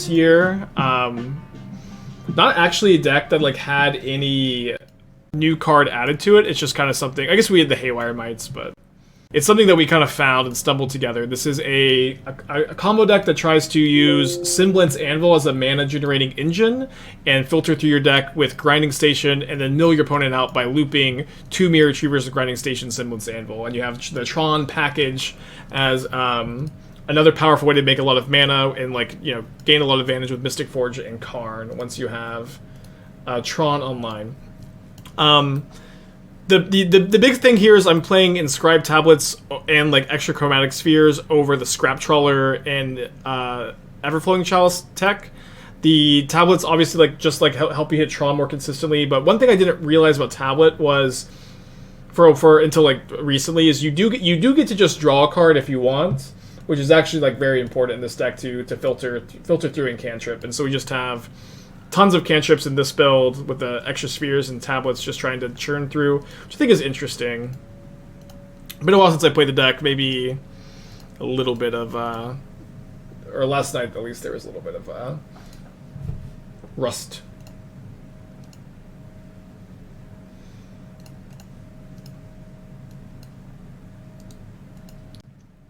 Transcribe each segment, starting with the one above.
this year. Not actually a deck that like had any new card added to it. It's just kind of something. I guess we had the Haywire Mites, but it's something that we kind of found and stumbled together. This is a combo deck that tries to use Semblance Anvil as a mana-generating engine and filter through your deck with Grinding Station and then mill your opponent out by looping 2 Myr Retrievers of Grinding Station, Semblance Anvil. And you have the Tron package as another powerful way to make a lot of mana and, like, you know, gain a lot of advantage with Mystic Forge and Karn once you have Tron online. The big thing here is I'm playing Inscribed Tablets and like extra Chromatic Spheres over the Scrap Trawler and Everflowing Chalice tech. The tablets obviously like just like help you hit Tron more consistently, but one thing I didn't realize about Tablet was for until like recently is you do get to just draw a card if you want, which is actually like very important in this deck to filter through and cantrip. And so we just have tons of cantrips in this build with the extra spheres and tablets just trying to churn through, which I think is interesting. Been a while since I played the deck, maybe a little bit of, or last night at least there was a little bit of rust.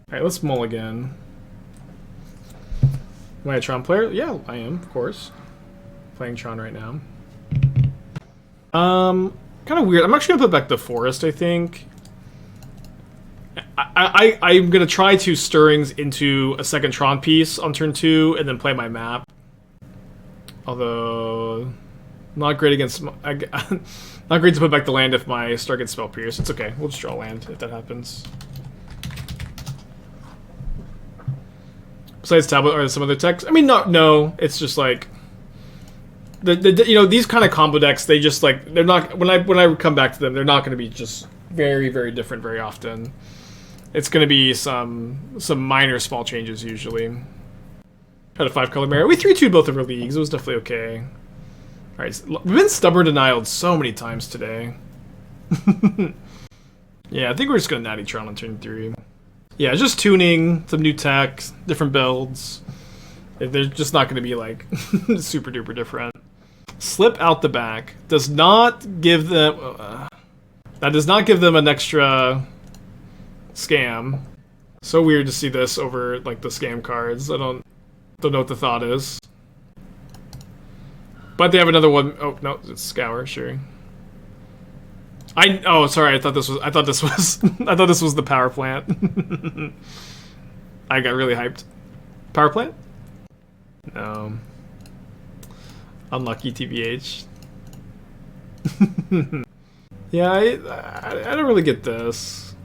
Alright, let's mulligan. Am I a Tron player? Yeah, I am, of course. Playing Tron right now. Kind of weird. I'm actually gonna put back the forest, I think. I'm gonna try to stirrings into a second Tron piece on turn 2 and then play my map. Although not great against not great to put back the land if my star gets spell pierced. It's okay. We'll just draw land if that happens. Besides Tablet or some other techs, I mean, no. It's just like you know, these kind of combo decks, they just like, they're not, when I come back to them, they're not going to be just very, very different very often. It's going to be some minor small changes usually. Had a 5-color Mirror. We 3-2'd both of our leagues. It was definitely okay. Alright, so we've been stubborn denied so many times today. Yeah, I think we're just going to Natty Tron on turn 3. Yeah, just tuning, some new tech, different builds. They're just not going to be like super duper different. Slip out the back does not give them that does not give them an extra scam. So weird to see this over like the scam cards. I don't know what the thought is. But they have another one. Oh no, it's Scour, sure. Oh sorry, I thought this was the power plant. I got really hyped. Power plant? No. Unlucky TBH. Yeah, I don't really get this.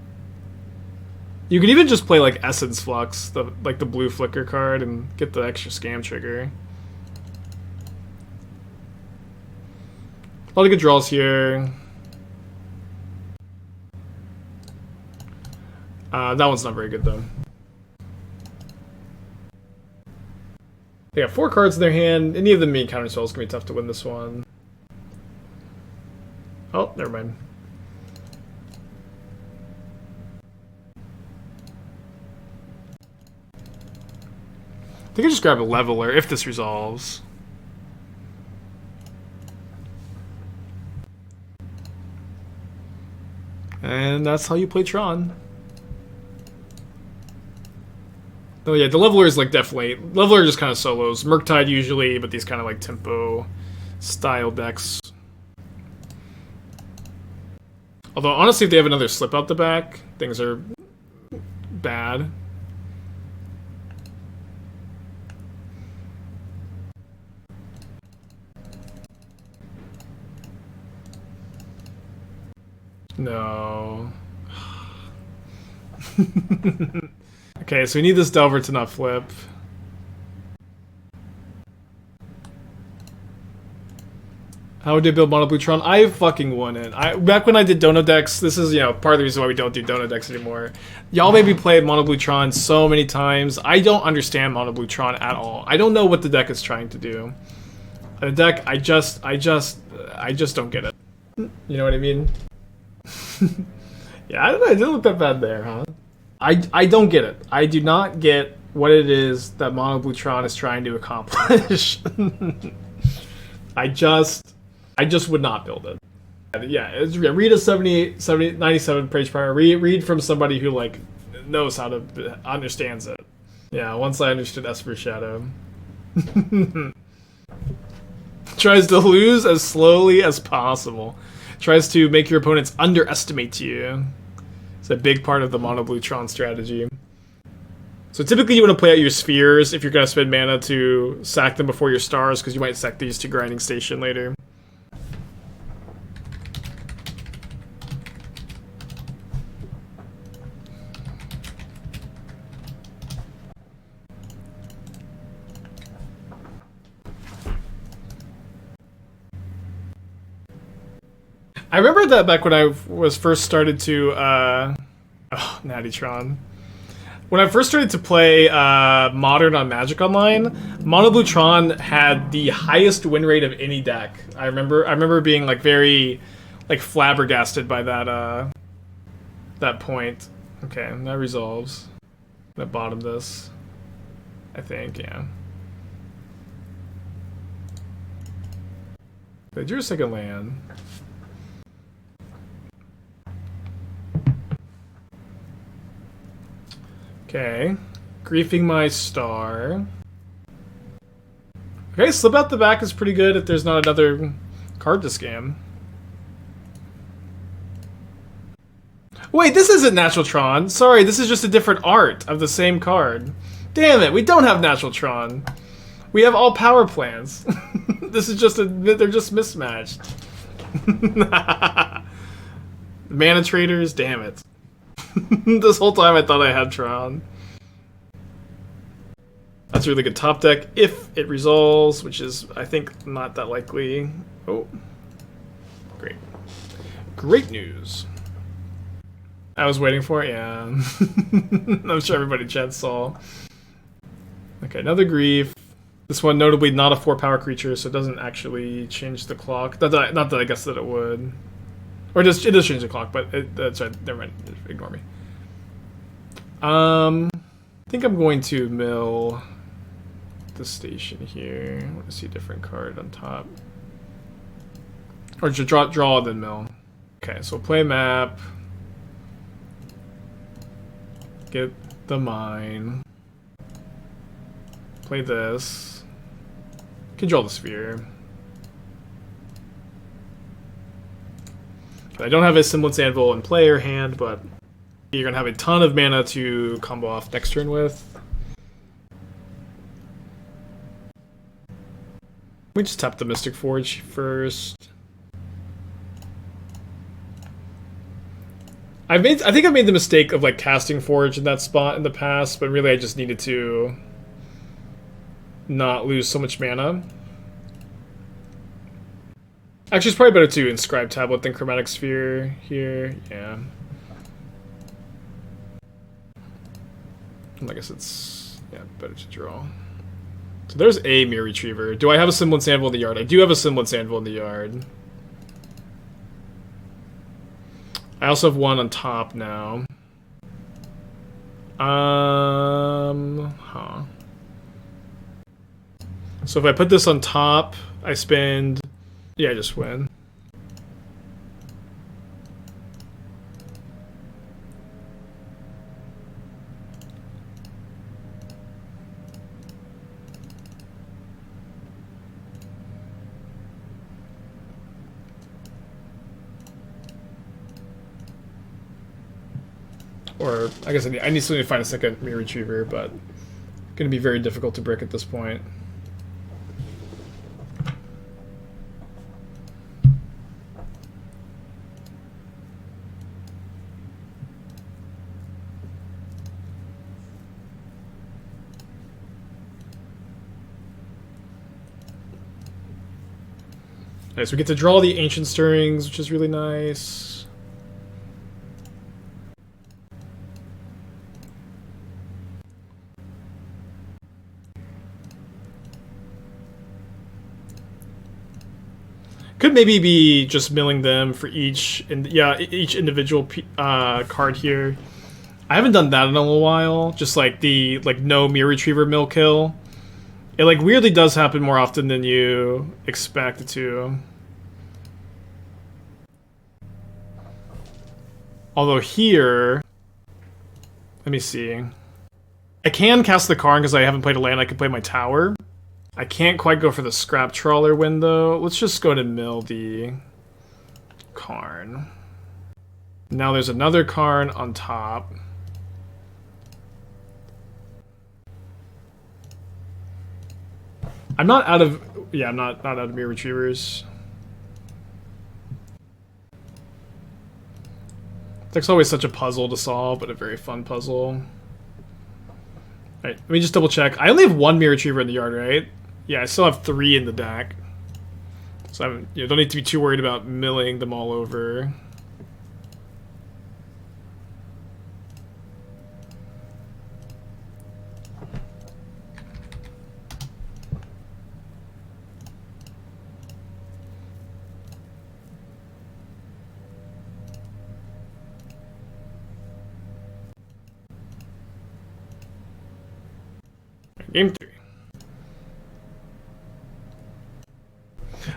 You could even just play like Essence Flux, the blue flicker card, and get the extra scam trigger. A lot of good draws here. That one's not very good though. They got 4 cards in their hand. Any of them being counter spells is gonna be tough to win this one. Oh, never mind. I think I just grab a Leveler if this resolves. And that's how you play Tron. Oh yeah, the Leveler is like definitely... Leveler just kind of solos. Murktide usually, but these kind of like tempo style decks. Although honestly, if they have another slip out the back, things are bad. No. Okay, so we need this Delver to not flip. How would they build Mono Blue Tron? I fucking won it. Back when I did Dono decks, this is, you know, part of the reason why we don't do Dono decks anymore. Y'all made me play Mono Blue Tron so many times. I don't understand Mono Blue Tron at all. I don't know what the deck is trying to do. The deck, I just don't get it. You know what I mean? Yeah, I don't know. It didn't look that bad there, huh? I don't get it. I do not get what it is that Mono Blue Tron is trying to accomplish. I just would not build it. Yeah, read a 97 page prior. Read from somebody who like knows how to understands it. Yeah, once I understood Esper Shadow. Tries to lose as slowly as possible. Tries to make your opponents underestimate you. It's a big part of the Mono Blue Tron strategy. So typically you want to play out your spheres if you're going to spend mana to sack them before your stars, because you might sack these to Grinding Station later. I remember that back when I was first started to, Nattytron. When I first started to play Modern on Magic Online, Mono Blue Tron had the highest win rate of any deck. I remember being like very, like flabbergasted by that, that point. Okay, that resolves. I'm gonna bottom this, I think, yeah. They drew a second land. Okay, griefing my star. Okay, slip out the back is pretty good if there's not another card to scam. Wait, this isn't Natural Tron. Sorry, this is just a different art of the same card. Damn it, we don't have Natural Tron. We have all power plans. This is just they're just mismatched. Mana traders, damn it. This whole time I thought I had Tron. That's a really good top deck if it resolves, which is, I think, not that likely. Oh. Great. Great news. I was waiting for it, yeah. I'm sure everybody in chat saw. Okay, another Grief. This one notably not a 4-power creature, so it doesn't actually change the clock. Not that I guess that it would. Or it does change the clock, but that's right. Never mind. Ignore me. I think I'm going to mill the station here. I want to see a different card on top. Or just draw then mill. Okay, so play map. Get the mine. Play this. Control the sphere. I don't have a Semblance Anvil in player hand, but you're going to have a ton of mana to combo off next turn with. We just tap the Mystic Forge first. I think I've made the mistake of like casting Forge in that spot in the past, but really I just needed to not lose so much mana. Actually, it's probably better to Inscribed Tablet than Chromatic Sphere here. Yeah. I guess it's, yeah, better to draw. So there's a Myr Retriever. Do I have a Semblance Anvil in the yard? I do have a Semblance Anvil in the yard. I also have one on top now. So if I put this on top, I spend... Yeah, I just win. Or, I guess I need something to find a second Myr Retriever, but going to be very difficult to break at this point. Alright, so we get to draw the Ancient Stirrings, which is really nice. Could maybe be just milling them for each individual card here. I haven't done that in a little while. Just like the no Myr Retriever mill kill. It like weirdly does happen more often than you expect it to. Although here, let me see. I can cast the Karn because I haven't played a land. I can play my tower. I can't quite go for the Scrap Trawler window. Let's just go to mill the Karn. Now there's another Karn on top. I'm not out of... Yeah, I'm not out of Myr Retrievers. It's always such a puzzle to solve, but a very fun puzzle. Alright, let me just double check. I only have one Myr Retriever in the yard, right? Yeah, I still have 3 in the deck. So I don't need to be too worried about milling them all over. Game 3.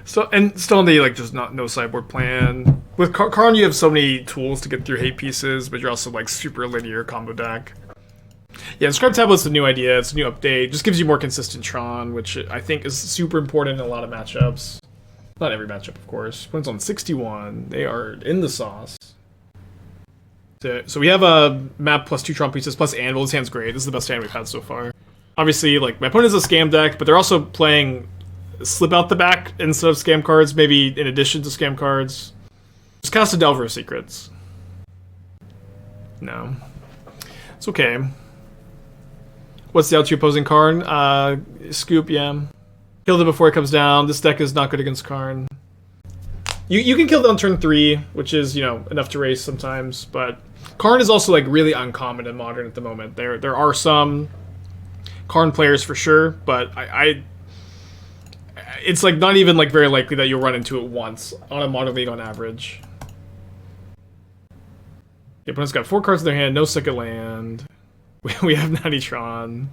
So, and still in the, like, just no sideboard plan. With Karn, you have so many tools to get through hate pieces, but you're also, like, super linear combo deck. Yeah, Inscribed Tablet's a new idea, it's a new update. Just gives you more consistent Tron, which I think is super important in a lot of matchups. Not every matchup, of course. Opponent's on 61. They are in the sauce. So we have a map plus 2 Tron pieces plus Anvil. This hand's great. This is the best hand we've had so far. Obviously, like, my opponent is a scam deck, but they're also playing Slip Out the Back instead of scam cards, maybe in addition to scam cards. Just cast a Delver of Secrets. No. It's okay. What's the out to opposing Karn? Scoop, yeah. Killed it before it comes down. This deck is not good against Karn. You can kill it on turn 3, which is, enough to race sometimes, but Karn is also, like, really uncommon in Modern at the moment. There are some Karn players for sure, but it's like not even like very likely that you'll run into it once on a Modern League on average. The opponent's got 4 cards in their hand, no second land. We have Natitron.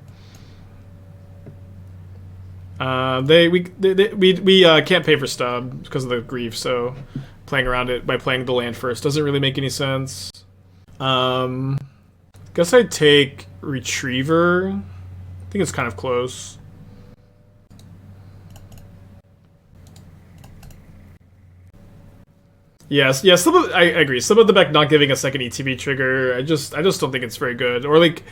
We can't pay for stub because of the grief, so playing around it by playing the land first doesn't really make any sense. Guess I'd take Retriever. I think it's kind of close. Yes, yeah, I agree. Some of the deck not giving a second ETB trigger, I just don't think it's very good. Or like,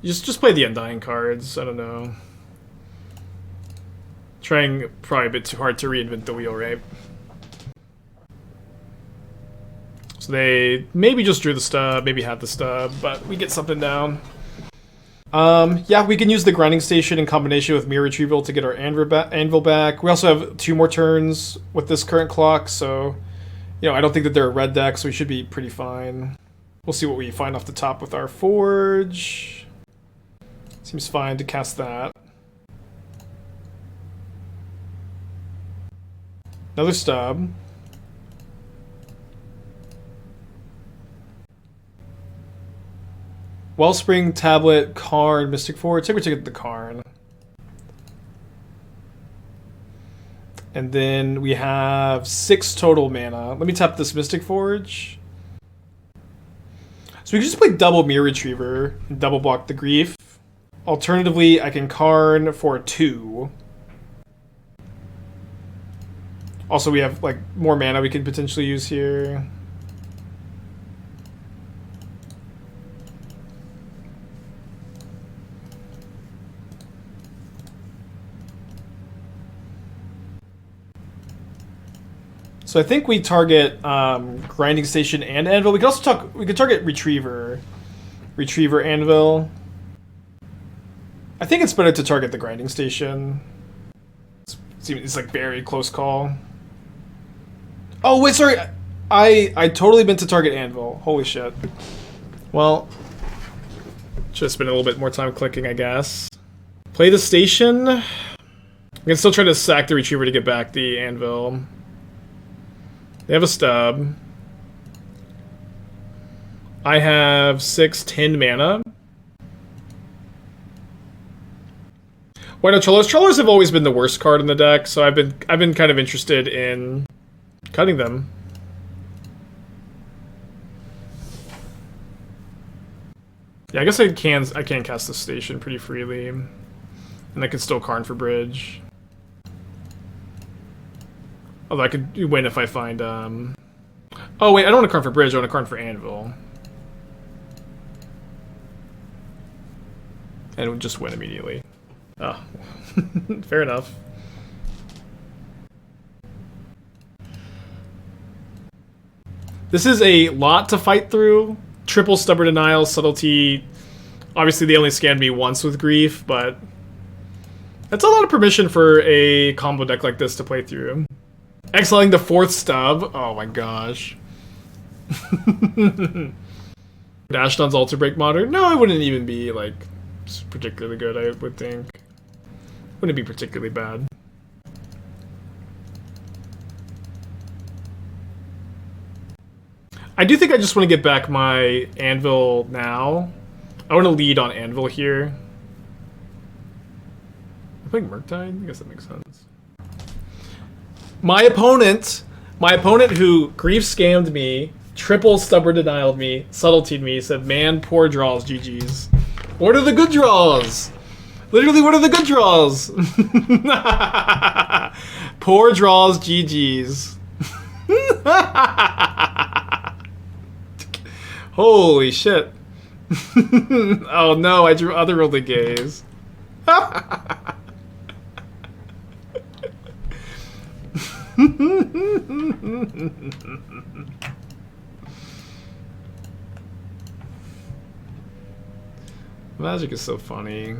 just play the Undying cards. I don't know. Trying probably a bit too hard to reinvent the wheel, right? So they maybe just drew the stub, maybe had the stub, but we get something down. Yeah, we can use the grinding station in combination with Myr Retrieval to get our anvil back. We also have 2 more turns with this current clock, so I don't think that they're a red deck, so we should be pretty fine. We'll see what we find off the top with our Forge. Seems fine to cast that. Another stub. Wellspring, Tablet, Karn, Mystic Forge. Take the Karn. And then we have 6 total mana. Let me tap this Mystic Forge. So we can just play double Myr Retriever and double block the grief. Alternatively, I can Karn for 2. Also, we have like more mana we can potentially use here. So I think we target Grinding Station and Anvil. We could also target Retriever. Retriever, Anvil. I think it's better to target the Grinding Station. It's like very close call. Oh wait, sorry. I totally meant to target Anvil. Holy shit. Well, should have spent a little bit more time clicking, I guess. Play the station. I can still try to sack the Retriever to get back the Anvil. They have a stub. I have 10 mana. Why no, Trollers? Trollers have always been the worst card in the deck, so I've been kind of interested in cutting them. Yeah, I guess I can cast the station pretty freely, and I can still Karn for bridge. Although I could win if I find oh wait, I don't want to Karn for bridge. I want to Karn for Anvil, and just win immediately. Oh, fair enough. This is a lot to fight through. Triple Stubborn Denial, Subtlety. Obviously, they only scanned me once with Grief, but that's a lot of permission for a combo deck like this to play through. Exiling the 4th Stub. Oh my gosh. Ashnod's Altar Break Modern? No, it wouldn't even be, like, particularly good, I would think. Wouldn't be particularly bad. I do think I just want to get back my Anvil now. I want to lead on Anvil here. I'm playing Murktide? I guess that makes sense. My opponent who Grief Scammed me, Triple Stubborn Denialed me, Subtletied me, said, man, poor draws, GG's. What are the good draws? Literally, what are the good draws? Poor draws, GG's. Holy shit. Oh no, I drew Otherworldly Gaze. Magic is so funny.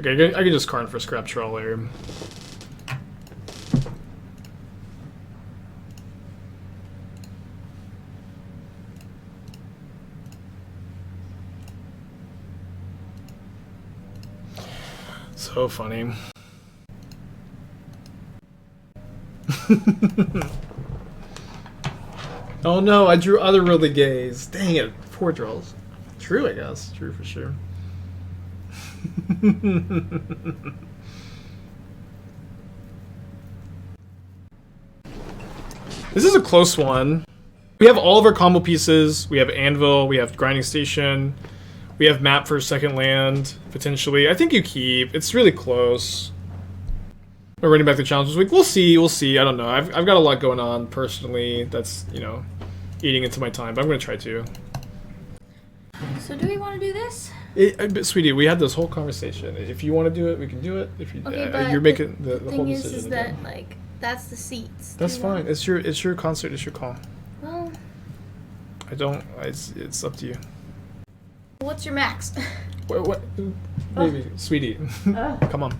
Okay, I can just Karn for Scrap Trawler. So funny. Oh no, I drew Otherworldly Gaze. Dang it, poor draws. True, I guess. True for sure. This is a close one. We have all of our combo pieces. We have Anvil, we have Grinding Station, we have Map for second land, potentially. I think you keep. It's really close. We're running back the challenge this week. We'll see. I don't know. I've got a lot going on personally that's, you know, eating into my time, but I'm going to try to. So do we want to do this? Sweetie, we had this whole conversation. If you want to do it, we can do it. If you, okay, but you're making the thing whole is decision. that like that's the seats. That's fine. It's your concert. It's your call. Well, I don't. It's up to you. What's your max? What? Maybe, sweetie. Come on.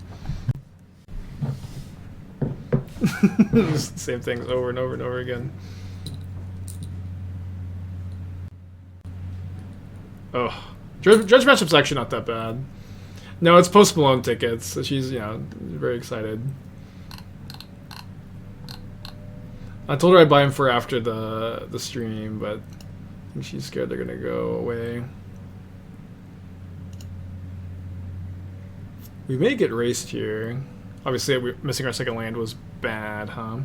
Same things over and over and over again. Oh. Judge matchup's actually not that bad. No, it's Post Malone tickets, so she's, you know, very excited. I told her I'd buy them for after the stream, but I think she's scared they're gonna go away. We may get raced here. Obviously, missing our second land was bad, huh?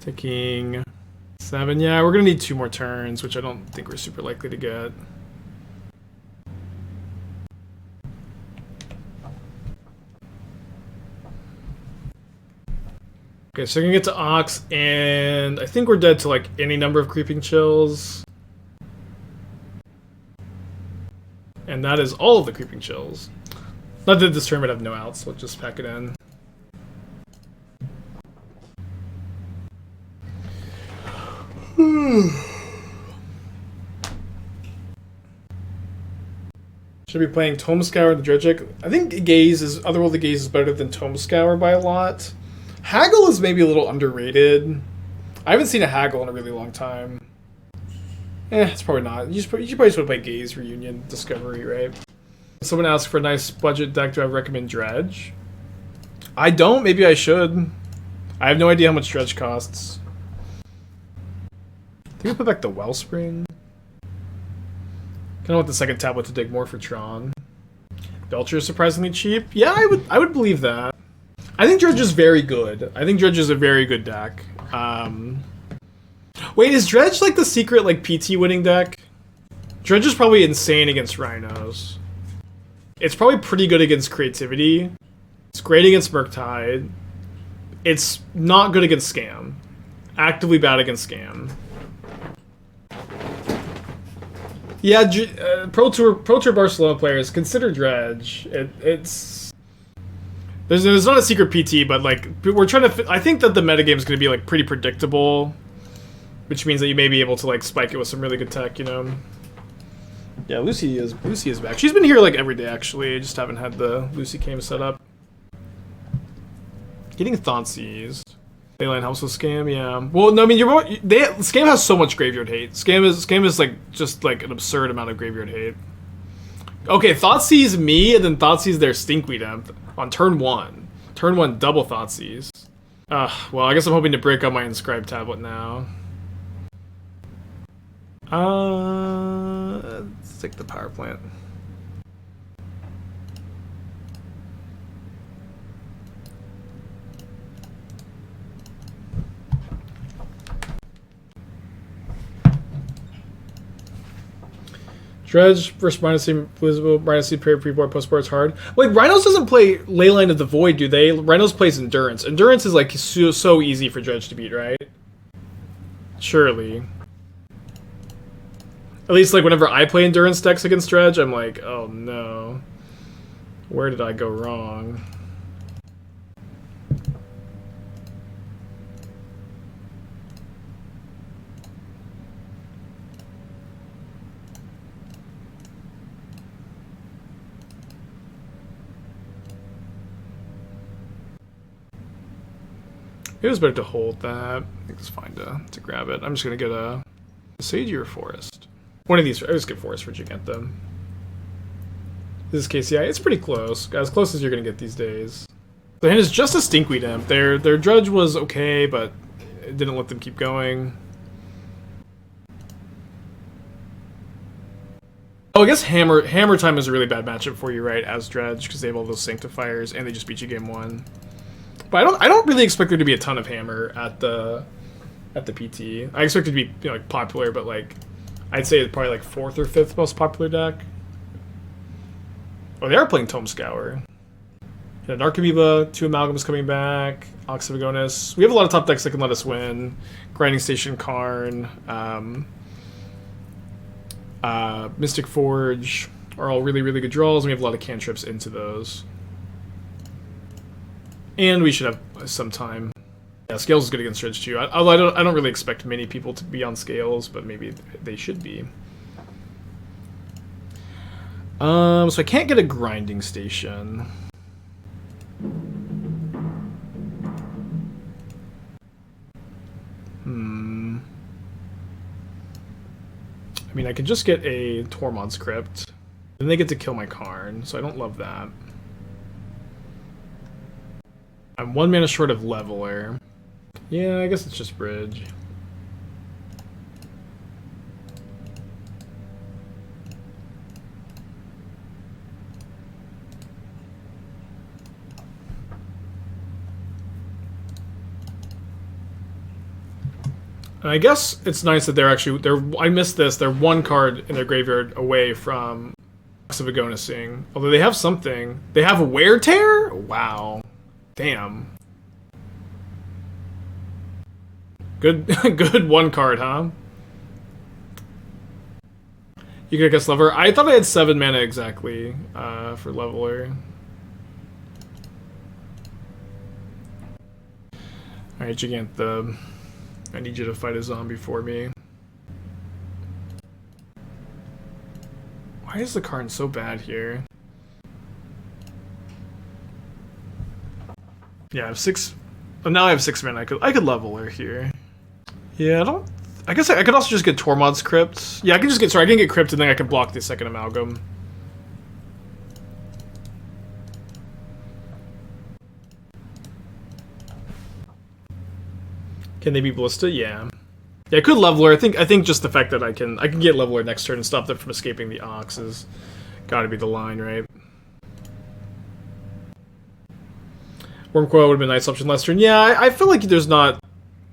Taking 7. Yeah, we're gonna need 2 more turns, which I don't think we're super likely to get. Okay, so we're gonna get to Ox, and I think we're dead to like any number of Creeping Chills. And that is all of the Creeping Chills. Not that this tournament have no outs, so we'll just pack it in. Should I be playing Tome Scour and the Dredgic? I think Gaze is Otherworldly Gaze is better than Tome Scour by a lot. Haggle is maybe a little underrated. I haven't seen a Haggle in a really long time. It's probably not. You should probably just want to play Gaze, Reunion, Discovery, right? Someone asked for a nice budget deck. Do I recommend Dredge? I don't. Maybe I should. I have no idea how much Dredge costs. I think I'll put back the Wellspring. Kind of want the second tablet to dig more for Tron. Belcher is surprisingly cheap. Yeah, I would believe that. I think Dredge is very good. I think Dredge is a very good deck. Wait, is Dredge like the secret like PT winning deck? Dredge is probably insane against Rhinos. It's probably pretty good against Creativity. It's great against Murktide. It's not good against Scam. Actively bad against Scam. Yeah, Pro Tour Barcelona players consider Dredge. It's there's not a secret PT, but like we're trying to. I think that the metagame is going to be like pretty predictable, which means that you may be able to like spike it with some really good tech, you know. Yeah, Lucy is back. She's been here like every day actually. I just haven't had the Lucy Cam set up. Getting Thoughtseize. Leyline helps with Scam, yeah. Well, no, I mean, Scam has so much graveyard hate. Scam is like just like an absurd amount of graveyard hate. Okay, Thoughtseize me, and then Thoughtseize their Stinkweed Imp on turn 1. Turn 1 double Thoughtseize. Well, I guess I'm hoping to break out my Inscribed Tablet now. Let's take the power plant. Dredge versus Rhino Visible, Rhino pre-board, post-board is hard. Like, Rhinos doesn't play Leyline of the Void, do they? Rhinos plays Endurance. Endurance is, like, so easy for Dredge to beat, right? Surely. At least, like, whenever I play Endurance decks against Dredge, I'm like, oh no. Where did I go wrong? It was better to hold that. I think it's fine to grab it. I'm just gonna get a Boseiju or Forest. One of these. I just get Forest for Jegantha. This is KCI. It's pretty close. As close as you're gonna get these days. The hand is just a Stinkweed Imp. Their Dredge was okay, but it didn't let them keep going. Oh, I guess Hammer Time is a really bad matchup for you, right? As Dredge, because they have all those Sanctifiers, and they just beat you game 1. But I don't really expect there to be a ton of Hammer at the PT. I expect it to be, you know, like popular, but like I'd say it's probably like 4th or 5th most popular deck. Oh, they are playing Tome Scour. Yeah, Dark Amoeba, 2 Amalgams coming back, Ox of Agonis. We have a lot of top decks that can let us win. Grinding Station, Karn, Mystic Forge are all really, really good draws, and we have a lot of cantrips into those. And we should have some time. Yeah, Scales is good against Dredge too. Although I don't really expect many people to be on Scales, but maybe they should be. So I can't get a Grinding Station. I mean, I could just get a Tormod's Crypt. Then they get to kill my Karn, so I don't love that. I'm 1 mana short of Leveler. Yeah, I guess it's just Bridge. And I guess it's nice that they're I missed this, they're 1 card in their graveyard away from Ox of Agonising. Although they have something. They have a Wear Tear? Wow. Damn. Good good 1 card, huh? You could guess Leveler. I thought I had 7 mana exactly for Leveler. Alright, Jegantha. I need you to fight a zombie for me. Why Why is the Karn so bad here? Yeah, I have 6. Oh, now I have 6 mana. I could level her here. Yeah, I don't. I guess I could also just get Tormod's Crypt. Yeah, I can just get. Sorry, I can get Crypt and then I can block the second Amalgam. Can they be Ballista? Yeah. Yeah, I could Leveler. I think just the fact that I can get Leveler next turn and stop them from escaping the Ox is gotta be the line, right? Wormcoil would have been a nice option last turn. Yeah, I feel like there's not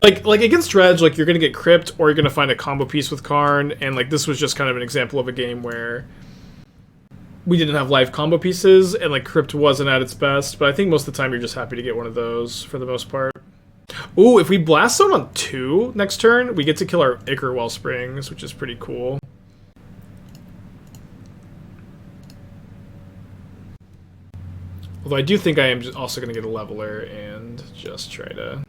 like against Dredge, like you're gonna get Crypt or you're gonna find a combo piece with Karn, and like this was just kind of an example of a game where we didn't have live combo pieces and like Crypt wasn't at its best, but I think most of the time you're just happy to get one of those for the most part. Ooh, if we Blast Zone on 2 next turn, we get to kill our Ichor Wellsprings, which is pretty cool. Although I do think I am also going to get a Leveler and just try to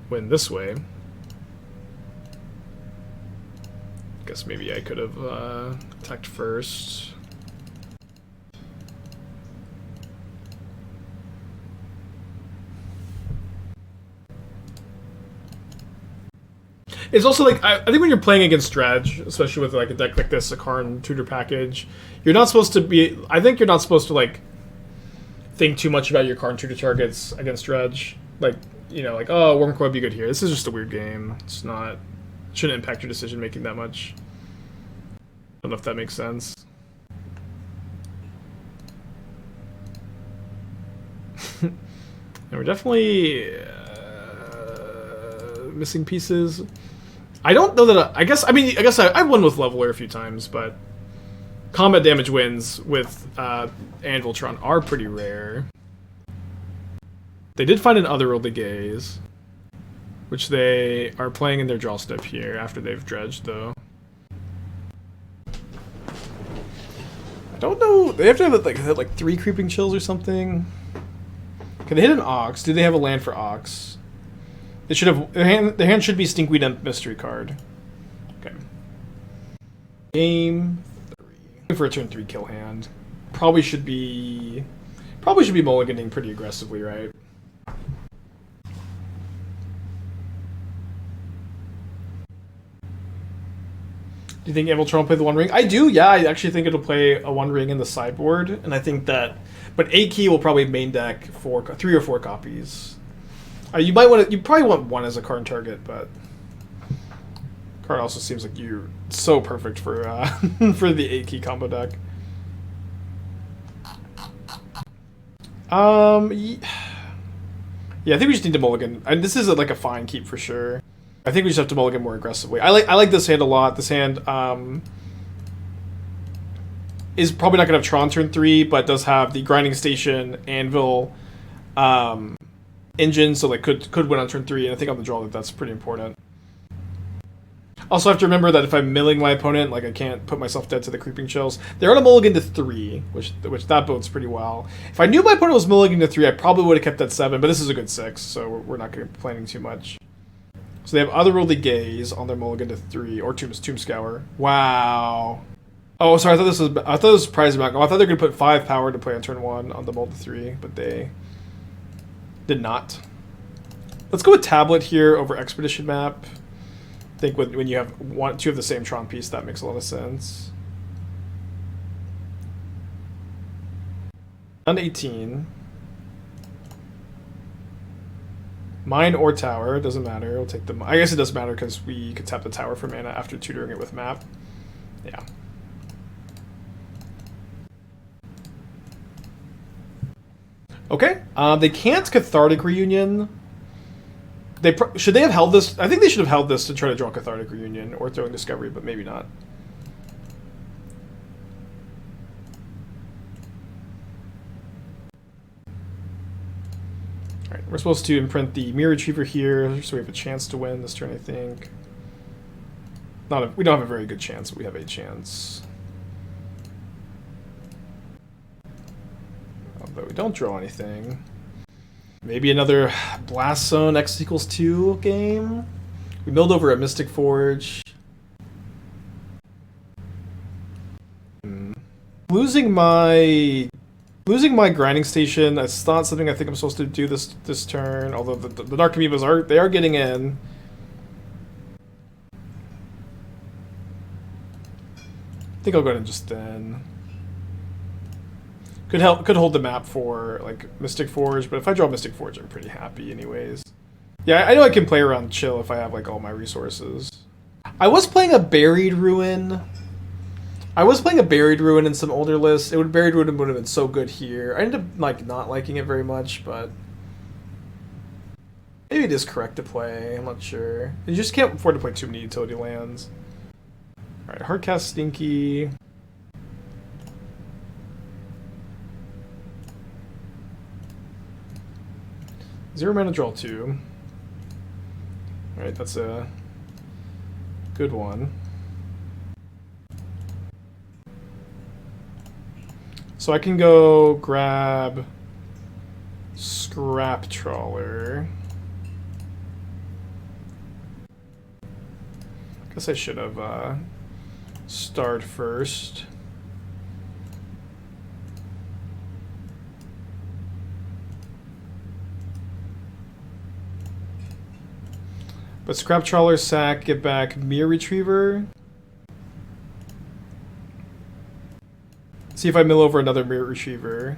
win this way. Guess maybe I could have attacked first. It's also like, I think when you're playing against Dredge, especially with like a deck like this, a Karn tutor package, you're not supposed to be, I think you're not supposed to like think too much about your Karn tutor targets against Dredge. Like, you know, like, oh, Wormcoil would be good here. This is just a weird game. It's not, shouldn't impact your decision making that much. I don't know if that makes sense. And we're definitely missing pieces. I don't know that I guess I've won with Leveler a few times, but combat damage wins with Anviltron are pretty rare. They did find an Otherworldly Gaze, which they are playing in their draw step here after they've dredged, though. I don't know. They have to have like 3 Creeping Chills or something. Can they hit an Ox? Do they have a land for Ox? They should have. Their hand should be Stinkweed and Mystery card. Okay. Game 3 for a turn 3 kill hand. Probably should be mulliganing pretty aggressively, right? Do you think Anviltron will play the One Ring? I do. Yeah, I actually think it'll play a One Ring in the sideboard, and I think that. But A Key will probably main deck 3 or 4 copies. You probably want 1 as a Karn target, but Karn also seems like you're so perfect for for the 8-key combo deck. Yeah, I think we just need to mulligan. And this is like a fine keep for sure. I think we just have to mulligan more aggressively. I like this hand a lot. This hand is probably not gonna have Tron turn 3, but does have the Grinding Station, Anvil, engine, so like could win on turn 3, and I think on the draw that's pretty important. Also, I have to remember that if I'm milling my opponent, like I can't put myself dead to the Creeping Chills. They're on a mulligan to 3, which that bodes pretty well. If I knew my opponent was mulligan to 3, I probably would have kept that 7, but this is a good 6, so we're not complaining too much. So they have Otherworldly Gaze on their mulligan to 3, or Tomb Scour. Wow. Oh, sorry, I thought this was Prize Amalgam. I thought they were gonna put 5 power to play on turn 1 on the mull to 3, but they did not. Let's go with Tablet here over Expedition Map. I think when you have 2 of the same Tron piece, that makes a lot of sense. On 18. Mine or Tower, doesn't matter. We'll take the. I guess it doesn't matter because we could tap the Tower for mana after tutoring it with Map. Yeah. Okay. They can't Cathartic Reunion. Should they have held this? I think they should have held this to try to draw Cathartic Reunion or Throwing Discovery, but maybe not. Alright, we're supposed to imprint the Myr Retriever here, so we have a chance to win this turn, I think. We don't have a very good chance, but we have a chance. But we don't draw anything. Maybe another Blast Zone X=2 game. We milled over a Mystic Forge. Losing my grinding station. That's not something I think I'm supposed to do this turn. Although the Dark Amoebas are getting in. I think I'll go ahead and just then. Could hold the map for like Mystic Forge, but if I draw Mystic Forge, I'm pretty happy anyways. Yeah, I know I can play around chill if I have like all my resources. I was playing a Buried Ruin. In some older lists. Buried Ruin would have been so good here. I ended up like not liking it very much, but maybe it is correct to play. I'm not sure. You just can't afford to play too many utility lands. All right, Hardcast Stinky. Zero mana, draw 2. Alright, that's a good one. So I can go grab Scrap Trawler. Guess I should have starred first. But Scrap Trawler, sack, get back Myr Retriever. See if I mill over another Myr Retriever.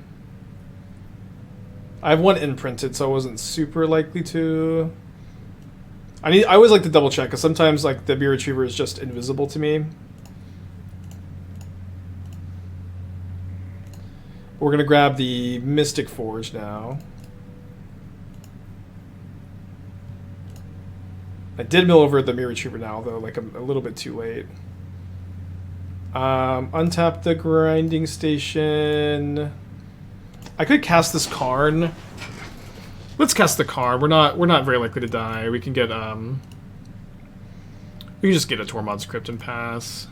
I have one imprinted, so I wasn't super likely to. I always like to double check because sometimes like the Myr Retriever is just invisible to me. We're gonna grab the Mystic Forge now. I did mill over the Myr Retriever now, though, like a little bit too late. Untap the grinding station. I could cast this Karn. Let's cast the Karn. We're not very likely to die. We can get we can just get a Tormod's Crypt and pass.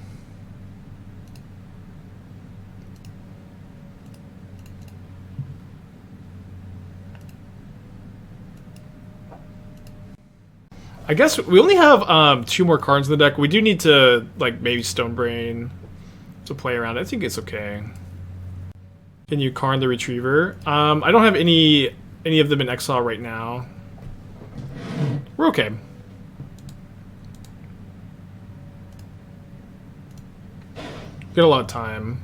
I guess we only have 2 more cards in the deck. We do need to like maybe Stonebrain to play around. I think it's okay. Can you Karn the Retriever? I don't have any of them in exile right now. We're okay. Got a lot of time.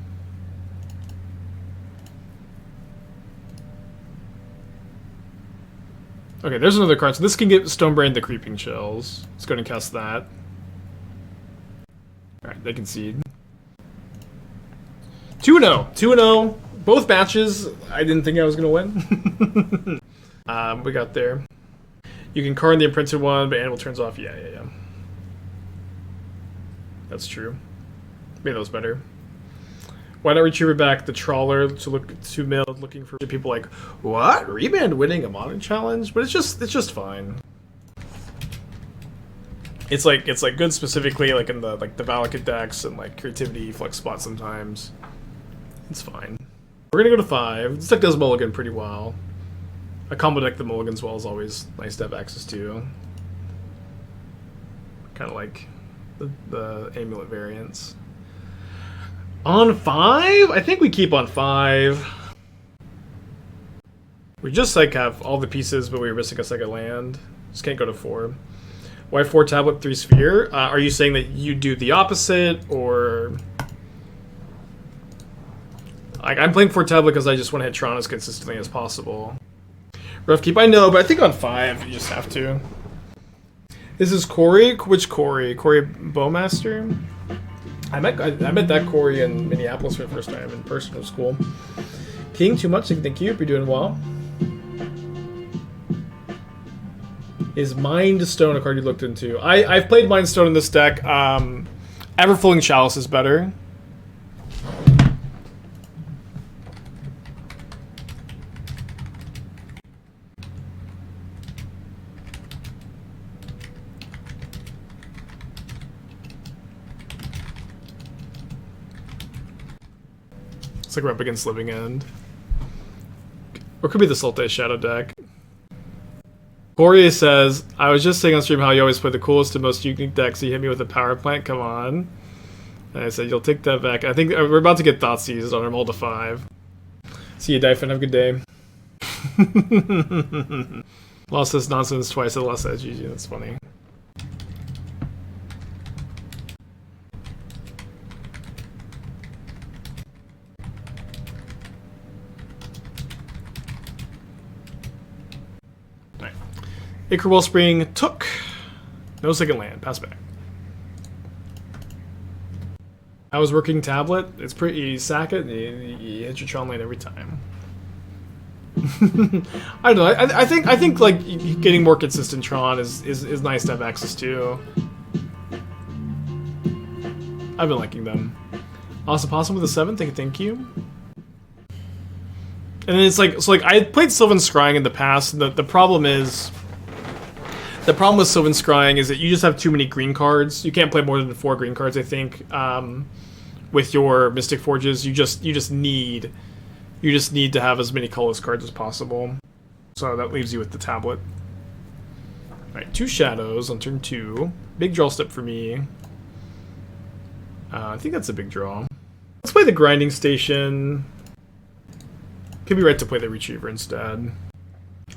Okay, there's another card. So this can get Stonebrain the Creeping Chills. Let's go ahead and cast that. Alright, they concede. 2-0. 2-0. Both matches, I didn't think I was going to win. We got there. You can Karn the imprinted one, but Anvil turns off. Yeah. That's true. Made those better. Why not Retriever back the Trawler to look to mill, looking for people like, what? Reband winning a modern challenge? But it's just fine. It's like good specifically like in the Valakut decks and like creativity flex spot sometimes. It's fine. We're gonna go to 5. This deck does mulligan pretty well. A combo deck that mulligans well is always nice to have access to. Kinda like the amulet variants. On 5? I think we keep on 5. We just like have all the pieces, but we're missing a second land. Just can't go to 4. Why 4 tablet, 3 sphere? Are you saying that you do the opposite, or like I'm playing 4 tablet because I just want to hit Tron as consistently as possible? Rough keep, I know, but I think on 5 you just have to. This is Corey. Which Corey? Corey Bowmaster? I met that Corey in Minneapolis for the first time in person. It was cool. King, too much. Thank you. You're doing well. Is Mind Stone a card you looked into? I've played Mind Stone in this deck. Everflowing Chalice is better. Like we're up against Living End. Or it could be the Sultai Shadow deck. Corey says, I was just saying on stream how you always play the coolest and most unique decks. So you hit me with a power plant. Come on. And I said, you'll take that back. I think we're about to get Thoughtseize on our Mold to 5. See you, Dyphon. Have a good day. Lost this nonsense twice. I lost that GG. That's funny. Alright. Ichor Wellspring took. No second land. Pass back. I was working tablet. It's pretty. You sack it, and you hit your Tron lane every time. I don't know. I think like getting more consistent Tron is nice to have access to. I've been liking them. Awesome Possum with a 7. Thank you. And then it's like I played Sylvan Scrying in the past. And the problem is. The problem with Sylvan Scrying is that you just have too many green cards. You can't play more than 4 green cards, I think. With your Mystic Forges, you just need to have as many colorless cards as possible. So that leaves you with the tablet. Alright, 2 shadows on turn 2. Big draw step for me. I think that's a big draw. Let's play the Grinding Station. Could be right to play the Retriever instead.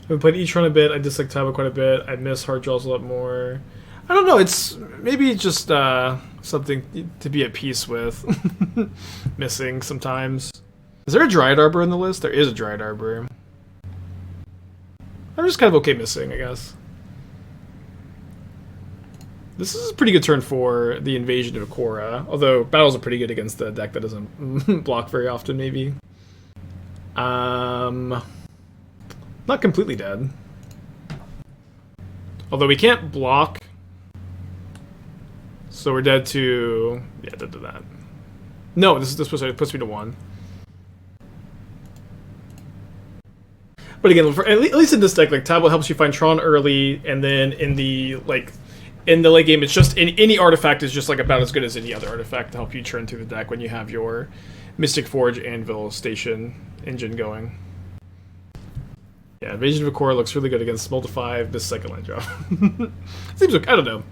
I've played Etron a bit. I dislike tablet quite a bit. I miss hard draws a lot more. I don't know. It's maybe just something to be at peace with. Missing sometimes. Is there a Dryad Arbor in the list? There is a Dryad Arbor. I'm just kind of okay missing, I guess. This is a pretty good turn for the Invasion of Ikora. Although battles are pretty good against the deck that doesn't block very often, maybe. Not completely dead. Although we can't block. So we're dead to... Yeah, dead to that. No, this puts me to 1. But again, at least in this deck, like Tablet helps you find Tron early, and then in the late game, it's just any artifact is just like about as good as any other artifact to help you churn through the deck when you have your Mystic Forge Anvil Station engine going. Yeah, Invasion of Ikora looks really good against Mold to 5, this second land draw. Seems like, I don't know.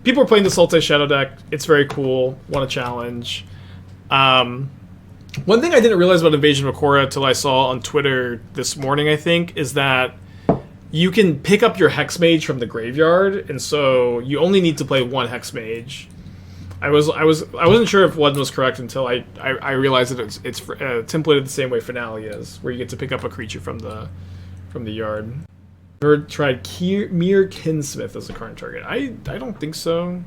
People are playing the Sultai Shadow deck. It's very cool. Want a challenge. One thing I didn't realize about Invasion of Ikora until I saw on Twitter this morning, I think, is that you can pick up your Hex Mage from the graveyard, and so you only need to play 1 Hex Mage. I wasn't sure if one was correct until I realized that it's templated the same way Finale is, where you get to pick up a creature from the yard. Ever tried Myr Kinsmith as a current target? I don't think so.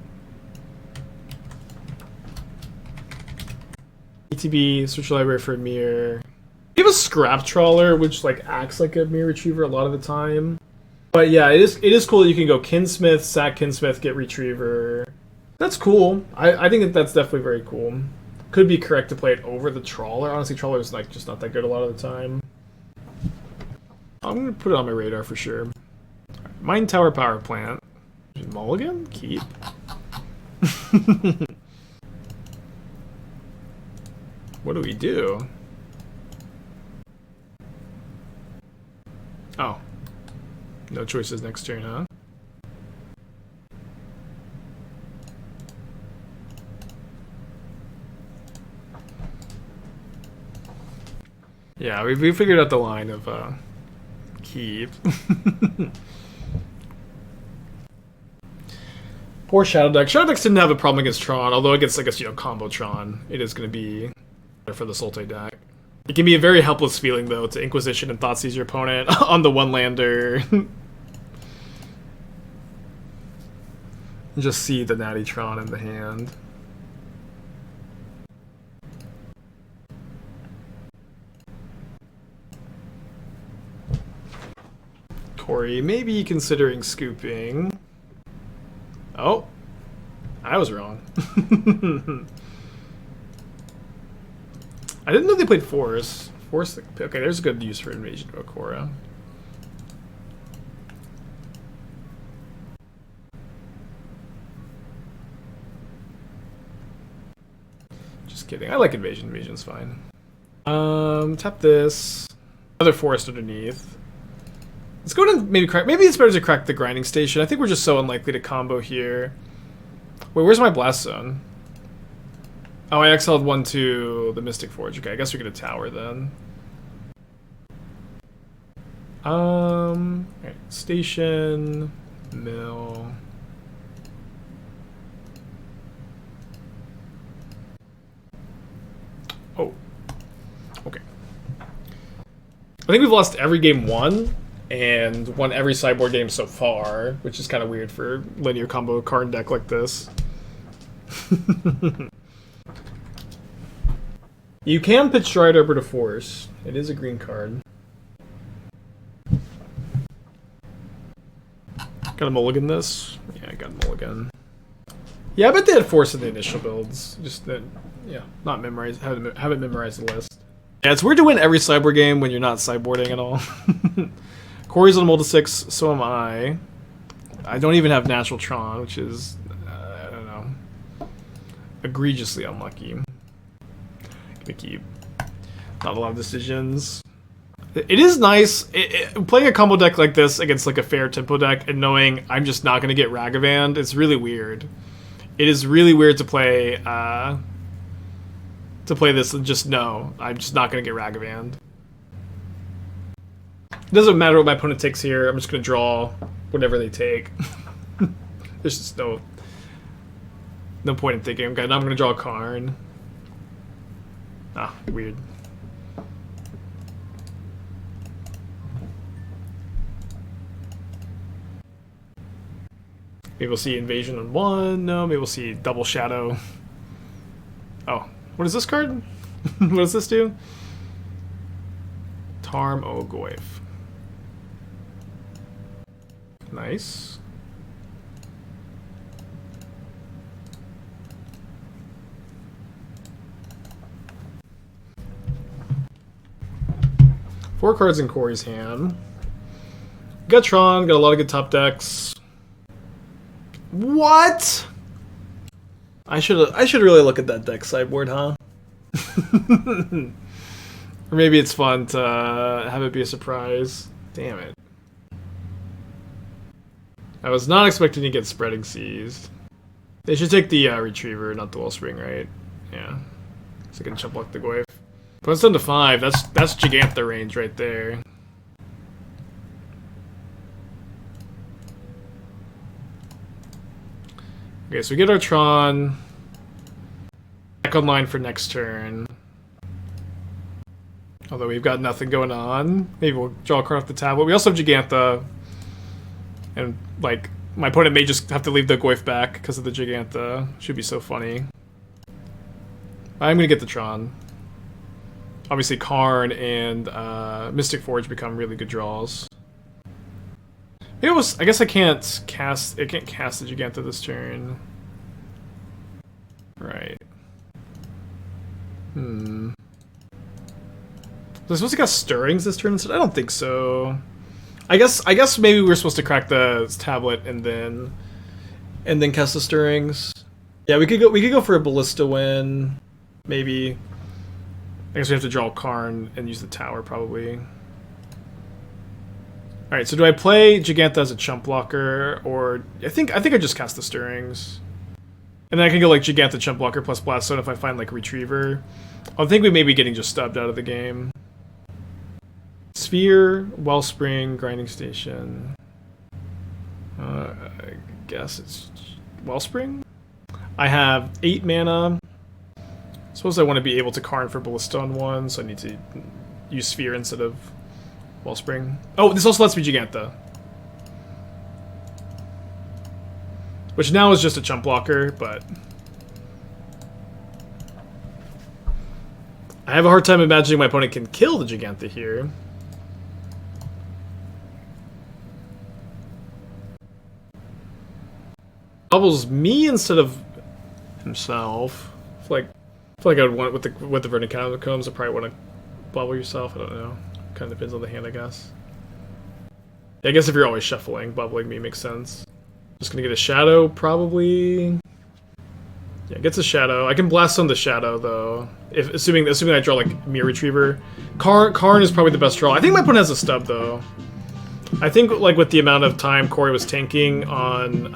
ETB, search library for Myr. We have a Scrap Trawler, which like acts like a Myr Retriever a lot of the time. But yeah, it is cool that you can go Kinsmith, sack Kinsmith, get Retriever. That's cool. I think that's definitely very cool. Could be correct to play it over the Trawler. Honestly, Trawler is like just not that good a lot of the time. I'm gonna put it on my radar for sure. Mine Tower Power Plant. Mulligan? Keep. What do we do? Oh. No choices next turn, huh? Yeah, we figured out the line of keep. Poor Shadow deck. Shadow decks didn't have a problem against Tron, although against, I guess, combo Tron, it is going to be better for the Sultai deck. It can be a very helpless feeling, though, to Inquisition and Thoughtseize your opponent on the one-lander. Just see the Natty Tron in the hand. Corey, maybe considering scooping. Oh, I was wrong. I didn't know they played Force. Force, okay, there's a good use for Invasion of Ikora. Just kidding. I like Invasion. Invasion's fine. Tap this. Another Forest underneath. Let's go to maybe crack. Maybe it's better to crack the Grinding Station. I think we're just so unlikely to combo here. Wait, where's my Blast Zone? Oh, I exiled one to the Mystic Forge. Okay, I guess we get a tower then. Alright, station, mill. Oh, okay. I think we've lost every game won, and won every sideboard game so far, which is kind of weird for linear combo Karn deck like this. You can pitch Stride over to Force. It is a green card. Got a mulligan this? Yeah, I got a mulligan. Yeah, I bet they had Force in the initial builds. Just that, yeah, not memorize, haven't memorized the list. Yeah, it's weird to win every sideboard game when you're not sideboarding at all. Corey's on a mold of 6, so am I. I don't even have Natural Tron, which is, I don't know, egregiously unlucky. Gonna keep. Not a lot of decisions. It is nice playing a combo deck like this against like a fair tempo deck and knowing I'm just not going to get Ragavand. It's really weird. It is really weird to play this and just know I'm just not going to get Ragavand. It doesn't matter what my opponent takes here. I'm just going to draw whatever they take. There's just no point in thinking. Okay, now I'm going to draw a Karn. Ah, weird. Maybe we'll see Invasion on 1. No, maybe we'll see Double Shadow. Oh, what is this card? What does this do? Tarm Ogoyf. Nice. Four cards in Corey's hand. Got Tron, got a lot of good top decks. What? I should really look at that deck sideboard, huh? Or maybe it's fun to have it be a surprise. Damn it. I was not expecting to get Spreading Seas. They should take the Retriever, not the Wellspring, right? Yeah. So I can chump block the Goyf. But it's down to 5. That's Jegantha range right there. Okay, so we get our Tron. Back online for next turn. Although we've got nothing going on. Maybe we'll draw a card off the tablet. We also have Jegantha. And, like, my opponent may just have to leave the Goyf back because of the Jegantha. Should be so funny. I'm gonna get the Tron. Obviously, Karn and Mystic Forge become really good draws. Maybe it was. I guess I can't cast. It can't cast the Jegantha this turn. Right. Was I supposed to cast Stirrings this turn instead? I don't think so. I guess maybe we were supposed to crack the tablet and then cast the Stirrings. Yeah, we could go for a Ballista win. Maybe. I guess we have to draw Karn and use the tower probably. Alright, so do I play Jegantha as a chump blocker, or I think I just cast the Stirrings. And then I can go like Jegantha chump blocker plus Blast Zone if I find like Retriever. I think we may be getting just stubbed out of the game. Sphere, Wellspring, Grinding Station. I guess it's Wellspring? I have 8 mana. Suppose I want to be able to Karn for Ballista on 1, so I need to use Sphere instead of Wellspring. Oh, this also lets me Jegantha. Which now is just a chump blocker, but I have a hard time imagining my opponent can kill the Jegantha here. Bubbles me instead of himself. I feel like I would want with the Verdant Catacombs. I probably want to bubble yourself. I don't know. Kind of depends on the hand, I guess. Yeah, I guess if you're always shuffling, bubbling me makes sense. Just gonna get a Shadow, probably. Yeah, gets a Shadow. I can blast on the Shadow though, assuming I draw like Myr Retriever. Karn is probably the best draw. I think my opponent has a stub though. I think like with the amount of time Corey was tanking on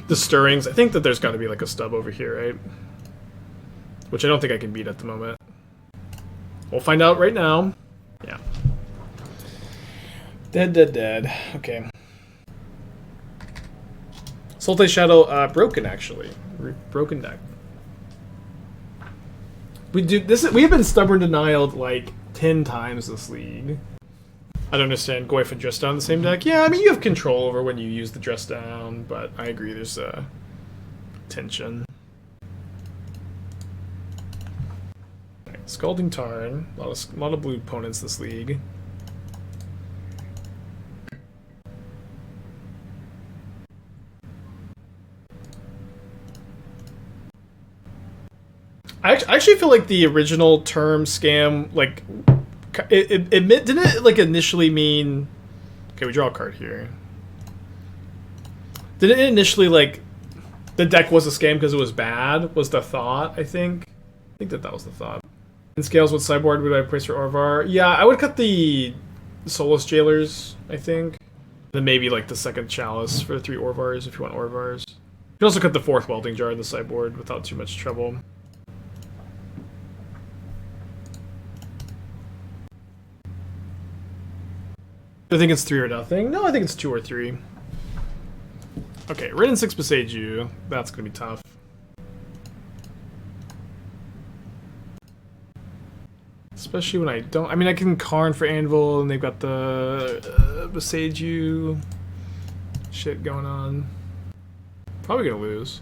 the stirrings. I think that there's got to be like a stub over here, right? Which I don't think I can beat at the moment. We'll find out right now. Yeah. Dead. Okay. Sultai Shadow, broken actually. Broken deck. We have been stubborn denialed like 10 times this league. I don't understand Goyf and Dress Down in the same deck. Yeah, I mean you have control over when you use the Dress Down, but I agree there's tension. Right, Scalding Tarn. A lot of blue opponents this league. I actually feel like the original term scam, like, didn't it like initially mean? Okay, we draw a card here. Didn't it initially like the deck was a scam because it was bad? Was the thought? I think that was the thought. In scales, what sideboard would I place for Orvar? Yeah, I would cut the Soulless Jailers. I think. Then maybe like the second Chalice for 3 Orvars if you want Orvars. You can also cut the 4th Welding Jar in the sideboard without too much trouble. I think it's 3 or nothing. No, I think it's 2 or 3. Okay, Red and 6 Boseiju. That's gonna be tough. Especially when I don't. I mean, I can Karn for Anvil, and they've got the Boseiju shit going on. Probably gonna lose.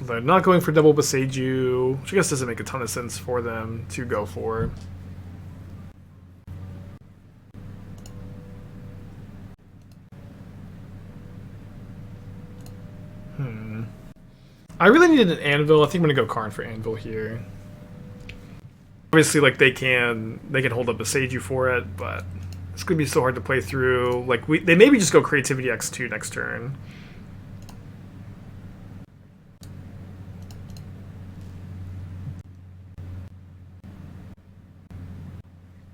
They're not going for double Boseiju, which I guess doesn't make a ton of sense for them to go for. I really needed an Anvil. I think I'm gonna go Karn for Anvil here. Obviously, like they can hold up Boseiju for it, but it's gonna be so hard to play through. Like they maybe just go Creativity X2 next turn.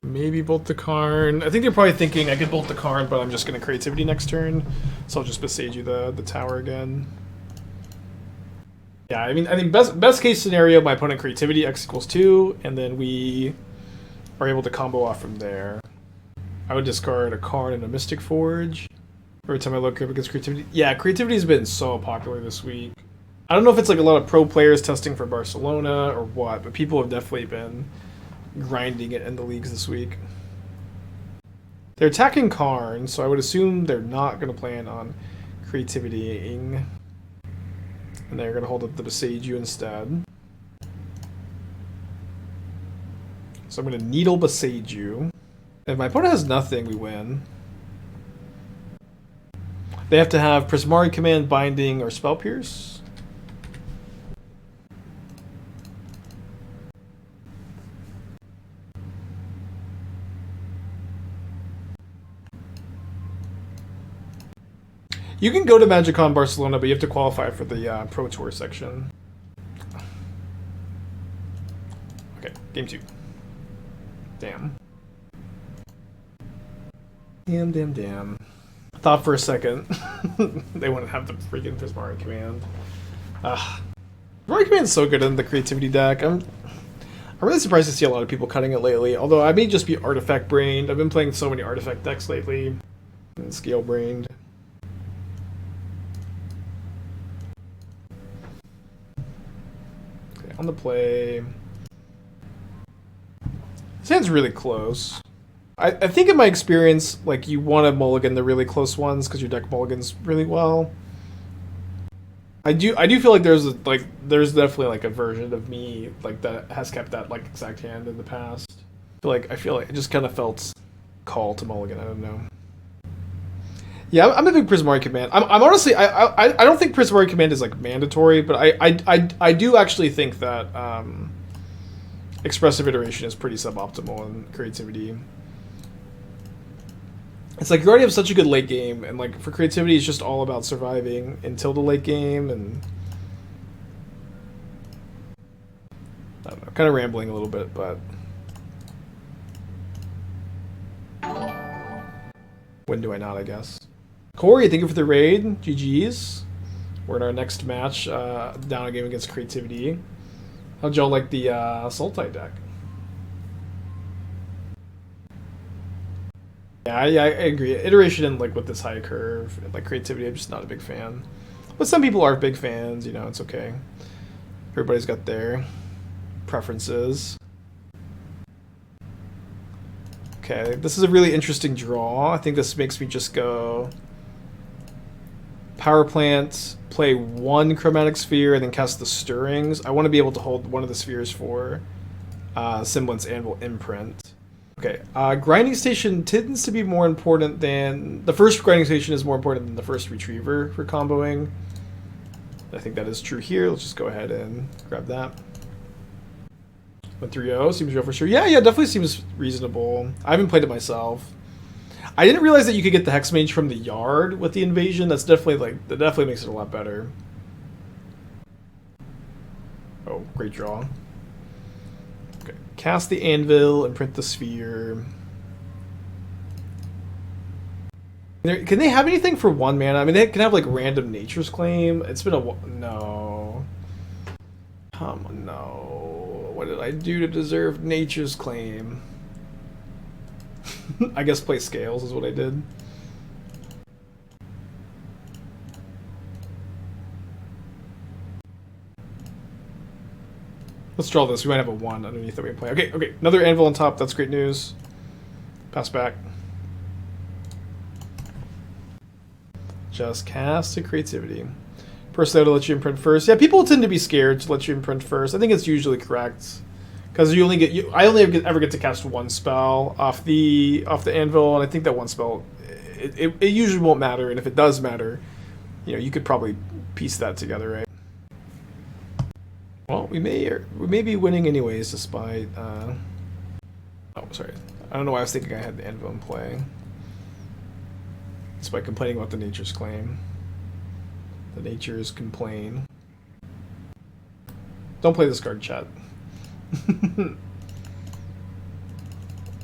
Maybe bolt the Karn. I think they're probably thinking I could bolt the Karn, but I'm just going to Creativity next turn. So I'll just Boseiju the tower again. Yeah, I mean, I think best case scenario, my opponent Creativity X equals 2, and then we are able to combo off from there. I would discard a Karn and a Mystic Forge every time I look up against Creativity. Yeah, Creativity has been so popular this week. I don't know if it's like a lot of pro players testing for Barcelona or what, but people have definitely been grinding it in the leagues this week. They're attacking Karn, so I would assume they're not going to plan on creativitying. And they're going to hold up the Boseiju instead. So I'm going to Needle Boseiju. If my opponent has nothing, we win. They have to have Prismari Command, Binding, or Spell Pierce. You can go to MagicCon Barcelona, but you have to qualify for the Pro Tour section. Okay, game 2. Damn. Damn. I thought for a second they wouldn't have the freaking Prismari Command. Prismari Command's so good in the Creativity deck. I'm really surprised to see a lot of people cutting it lately, although I may just be Artifact brained. I've been playing so many Artifact decks lately. And Scale brained. On the play. This hand's really close. I think in my experience, like, you want to mulligan the really close ones because your deck mulligans really well. I do feel like there's definitely like a version of me like that has kept that like exact hand in the past. I feel like it just kind of felt call to mulligan. I don't know. Yeah, I'm a big Prismari Command. I'm honestly, I don't think Prismari Command is like mandatory, but I do actually think that Expressive Iteration is pretty suboptimal in Creativity. It's like you already have such a good late game, and like for Creativity, it's just all about surviving until the late game, and I don't know, kind of rambling a little bit, but When do I not, I guess. Corey, thank you for the raid. GG's. We're in our next match, down a game against Creativity. How'd y'all like the Sultai deck? Yeah, I agree. Iteration and like with this high curve and like Creativity, I'm just not a big fan. But some people are big fans, you know, it's okay. Everybody's got their preferences. Okay, this is a really interesting draw. I think this makes me just go Power Plant, play one Chromatic Sphere, and then cast the Stirrings. I want to be able to hold one of the spheres for Semblance Anvil Imprint. Okay, Grinding Station tends to be more important than... The first Grinding Station is more important than the first Retriever for comboing. I think that is true here. Let's just go ahead and grab that. 1-3-0 seems real for sure. Yeah, definitely seems reasonable. I haven't played it myself. I didn't realize that you could get the Hex Mage from the yard with the invasion. That's definitely that definitely makes it a lot better. Oh, great draw. Okay, cast the Anvil and print the Sphere. Can they have anything for 1 mana? I mean, they can have like random Nature's Claim. It's been a no. Come on, no. What did I do to deserve Nature's Claim? I guess play Scales is what I did. Let's draw this. We might have a 1 underneath that we can play. Okay, another Anvil on top. That's great news. Pass back. Just cast to Creativity. Personally, to let you imprint first. Yeah, people tend to be scared to let you imprint first. I think it's usually correct. Because you only get I only ever get to cast 1 spell off the Anvil, and I think that 1 spell it usually won't matter, and if it does matter, you know, you could probably piece that together, right? Well, we may be winning anyways, despite oh, sorry. I don't know why I was thinking I had the Anvil in play. Despite complaining about the Nature's Claim. The Natures complain. Don't play this card, chat. Do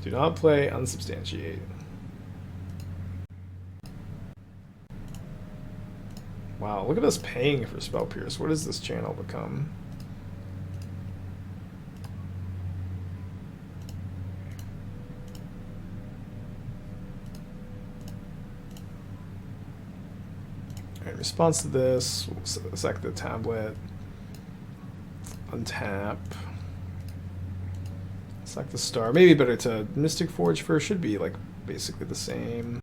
not play Unsubstantiate. Wow, look at us paying for Spell Pierce. What does this channel become? Alright, response to this, we'll select the tablet. Untap. Select the star. Maybe better to Mystic Forge first. Should be like basically the same.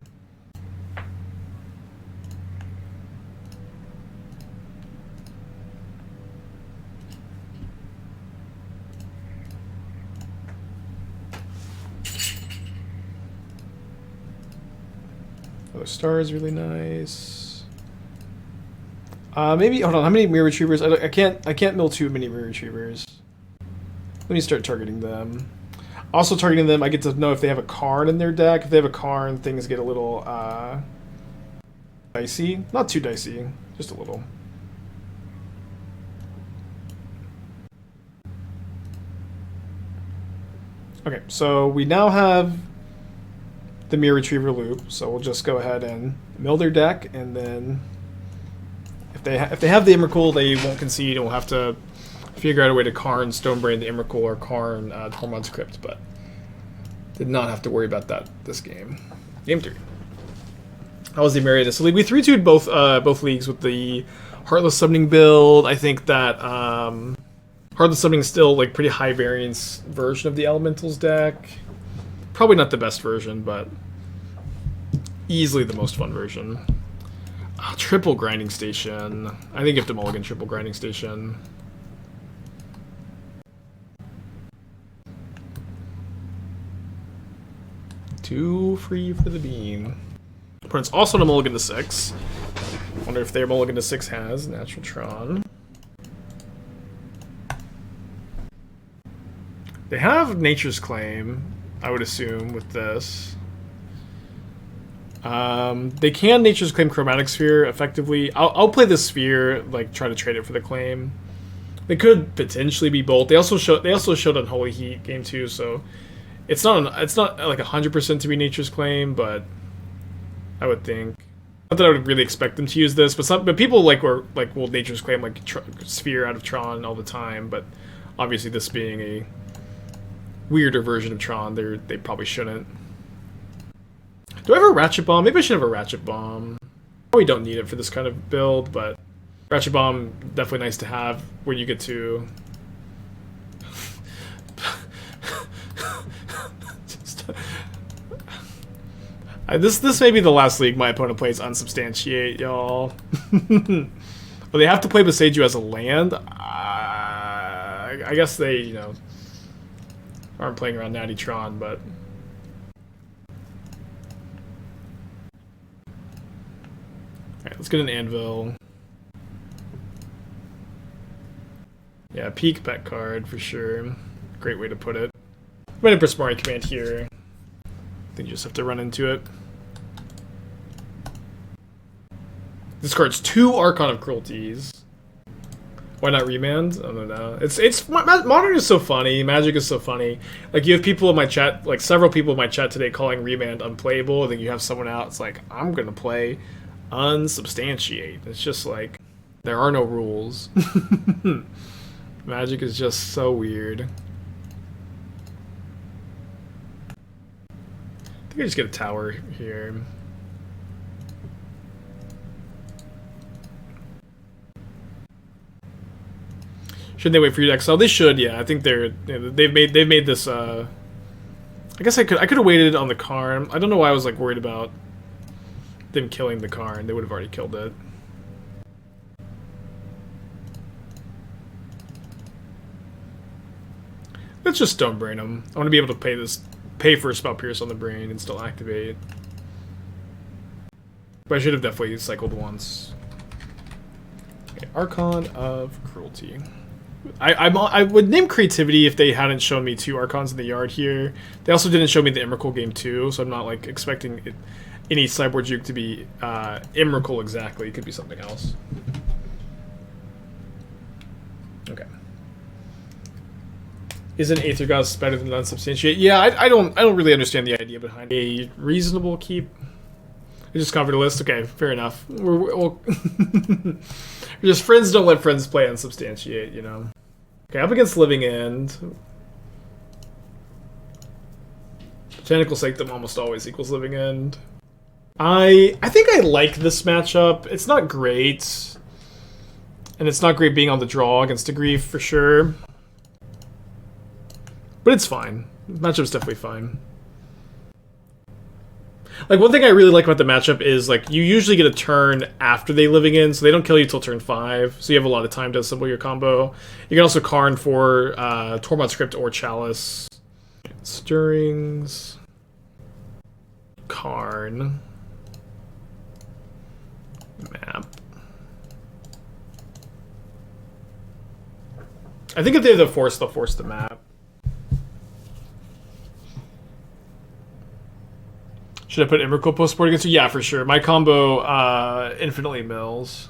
Other star is really nice. Maybe hold on. How many Myr Retrievers? I can't mill too many Myr Retrievers. Let me start targeting them. Also targeting them, I get to know if they have a Karn in their deck. If they have a Karn, things get a little dicey. Not too dicey, just a little. Okay, so we now have the Myr Retriever loop, so we'll just go ahead and mill their deck, and then if they have the Emrakul, they won't concede, and we'll have to figure out a way to Karn Stonebrain the Emrakul or Karn Tormod's Crypt, but did not have to worry about that this game. Game 3. How was the Myriadus League? We 3-2'd both leagues with the Heartless Summoning build. I think that Heartless Summoning is still like pretty high variance version of the Elementals deck. Probably not the best version, but easily the most fun version. Triple Grinding Station. I think you have to mulligan Triple Grinding Station. Too free for the bean. Opponent's also on a mulligan to 6. Wonder if their mulligan to 6 has Natural Tron. They have Nature's Claim, I would assume, with this. They can Nature's Claim Chromatic Sphere effectively. I'll play the Sphere, like try to trade it for the claim. They could potentially be both. They also showed Unholy Heat game 2, so it's not like 100% to be Nature's Claim, but I would think. Not that I would really expect them to use this, but people will Nature's Claim like Sphere out of Tron all the time. But obviously, this being a weirder version of Tron, they probably shouldn't. Do I have a Ratchet Bomb? Maybe I should have a Ratchet Bomb. Probably don't need it for this kind of build, but Ratchet Bomb definitely nice to have when you get to. This may be the last league my opponent plays Unsubstantiate, y'all. Well, they have to play Boseiju as a land. I guess they, you know, aren't playing around Natty Tron, but. Alright, let's get an Anvil. Yeah, peak bet card for sure. Great way to put it. Run a Prismari command here. I think you just have to run into it. This card's 2 Archon of Cruelties. Why not Remand? I don't know. It's Modern is so funny. Magic is so funny. Like, you have people in my chat, like several people in my chat today calling Remand unplayable, and then you have someone out, it's like, I'm gonna play Unsubstantiate. It's just like, there are no rules. Magic is just so weird. I think I just get a tower here. Should they wait for you to exile? They should, yeah. I think they've made this. I guess I could have waited on the Karn. I don't know why I was like worried about them killing the Karn. They would have already killed it. Let's just Stone Brain them. I want to be able to pay for a Spell Pierce on the Brain and still activate. But I should have definitely cycled once. Okay, Archon of Cruelty. I would name Creativity if they hadn't shown me 2 Archons in the yard here. They also didn't show me the Emrakul game 2, so I'm not like expecting any sideboard juke to be Emrakul exactly. It could be something else. Okay. Isn't Aether Goddess better than Unsubstantiate? Yeah, I don't really understand the idea behind a reasonable keep. I just covered a list. Okay, fair enough. We're just friends don't let friends play Unsubstantiate, you know. Okay, up against Living End. Botanical Sanctum almost always equals Living End. I think I like this matchup. It's not great. And it's not great being on the draw against a Grief for sure. But it's fine. The matchup's definitely fine. Like, one thing I really like about the matchup is, like, you usually get a turn after they Living In, so they don't kill you till turn 5, so you have a lot of time to assemble your combo. You can also Karn for Tormod Crypt or Chalice. Stirrings. Karn. Map. I think if they have the Force, they'll force the map. Should I put Emrakul post-board against you? Yeah, for sure. My combo infinitely mills.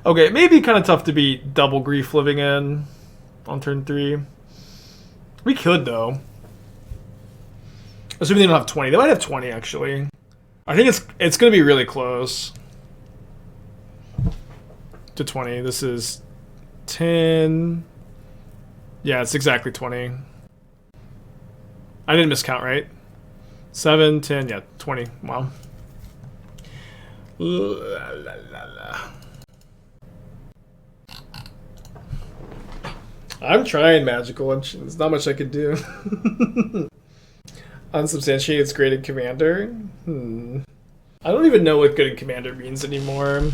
Okay, it may be kind of tough to beat double Grief Living In on turn 3. We could, though. Assuming they don't have 20. They might have 20, actually. I think it's going to be really close to 20. This is 10. Yeah, it's exactly 20. I didn't miscount, right? 7, 10, yeah, 20. Wow. La, la, la, la. I'm trying Magical. There's not much I could do. Unsubstantiated's graded Commander? I don't even know what good in Commander means anymore.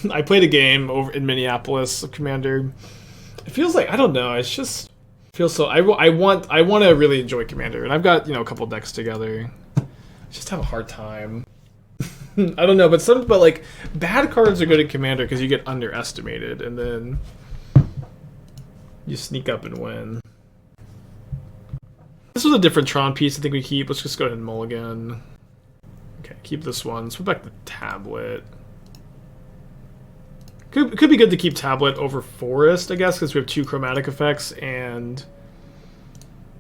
I played a game over in Minneapolis of Commander. It feels like, I don't know, it's just... Feels so. I want to really enjoy Commander, and I've got, you know, a couple decks together. I just have a hard time. I don't know, but like bad cards are good at Commander because you get underestimated, and then you sneak up and win. This was a different Tron piece. I think we keep. Let's just go ahead and mulligan. Okay, keep this one. Let's put back the tablet. Could be good to keep Tablet over Forest, I guess, because we have 2 chromatic effects, and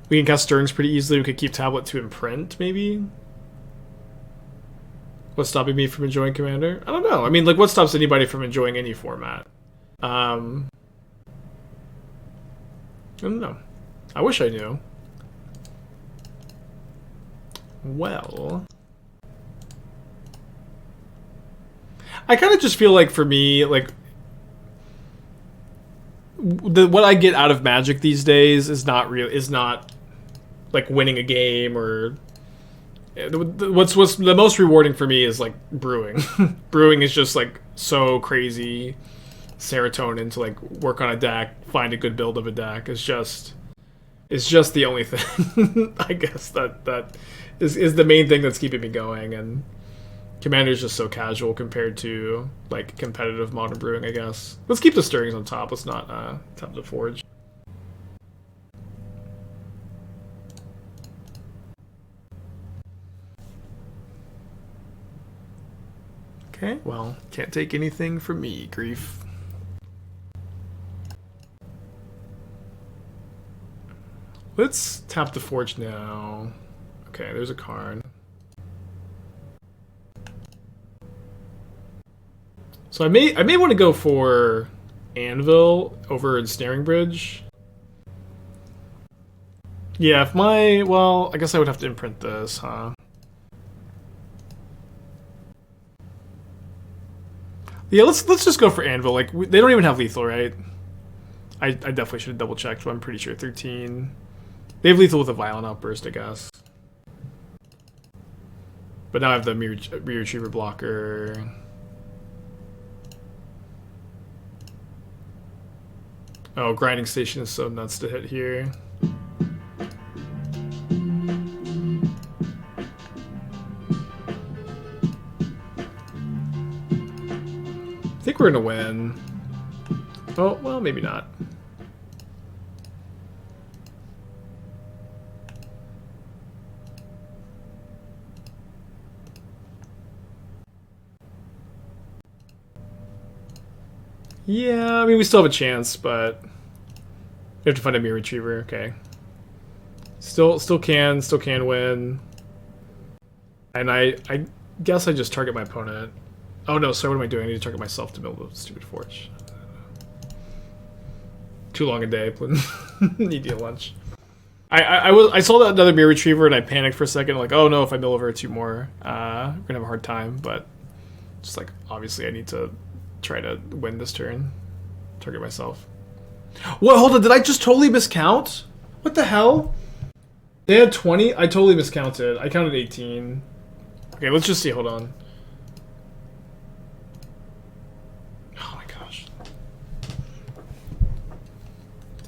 we can cast Stirrings pretty easily. We could keep Tablet to Imprint, maybe? What's stopping me from enjoying Commander? I don't know. I mean, like, what stops anybody from enjoying any format? I don't know. I wish I knew. Well, I kind of just feel like for me, like, what I get out of Magic these days is not like winning a game or what's the most rewarding for me is like brewing. Brewing is just like so crazy serotonin to like work on a deck, find a good build of a deck. It's just the only thing I guess that is the main thing that's keeping me going. And Commander is just so casual compared to like competitive Modern Brewing, I guess. Let's keep the stirrings on top. Let's not tap the forge. Okay, well, can't take anything from me, Grief. Let's tap the forge now. Okay, there's a Karn. So I may want to go for Anvil over Ensnaring Bridge. Yeah, if my... Well, I guess I would have to imprint this, huh? Yeah, let's just go for Anvil. Like, they don't even have lethal, right? I definitely should have double checked, but I'm pretty sure 13. They have lethal with a Violent Outburst, I guess. But now I have the Myr Retriever blocker. Oh, Grinding Station is so nuts to hit here. I think we're gonna win. Oh, well, maybe not. Yeah, I mean, we still have a chance, but we have to find a Myr Retriever. Okay. Still can win. And I guess I just target my opponent. Oh no, sorry, what am I doing? I need to target myself to build a stupid forge. Too long a day. Need to eat lunch. I saw that another Myr Retriever and I panicked for a second. Like, oh no, if I mill over 2 more, we're gonna have a hard time. But just like, obviously, I need to try to win this turn. Target myself. What? Hold on, did I just totally miscount? What the hell? They had 20? I totally miscounted. I counted 18. Okay, let's just see. Hold on. Oh my gosh.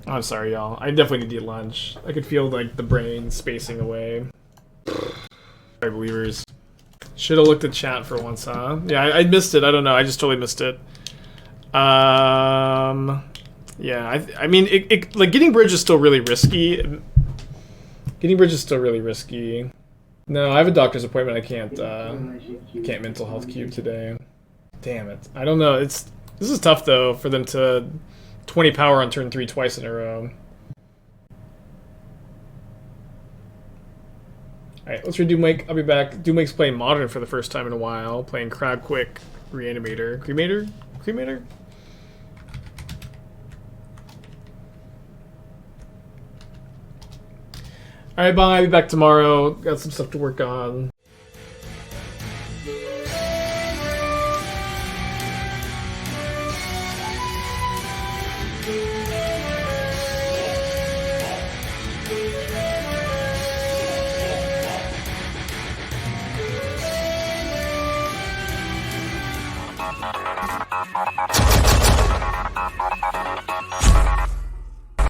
I'm sorry, y'all. I definitely need to eat lunch. I could feel like the brain spacing away. Sorry, believers. Should have looked at chat for once, huh? Yeah, I missed it. I don't know. I just totally missed it. Yeah, I mean, like, getting bridge is still really risky. Getting bridge is still really risky. No, I have a doctor's appointment. I can't mental health cube today. Damn it. I don't know. This is tough, though, for them to 20 power on turn 3 twice in a row. Alright, let's redo Mike. I'll be back. Doomwake's playing Modern for the first time in a while. Playing Crab Quick, Reanimator. Cremator? Cremator? Alright, bye. I'll be back tomorrow. Got some stuff to work on.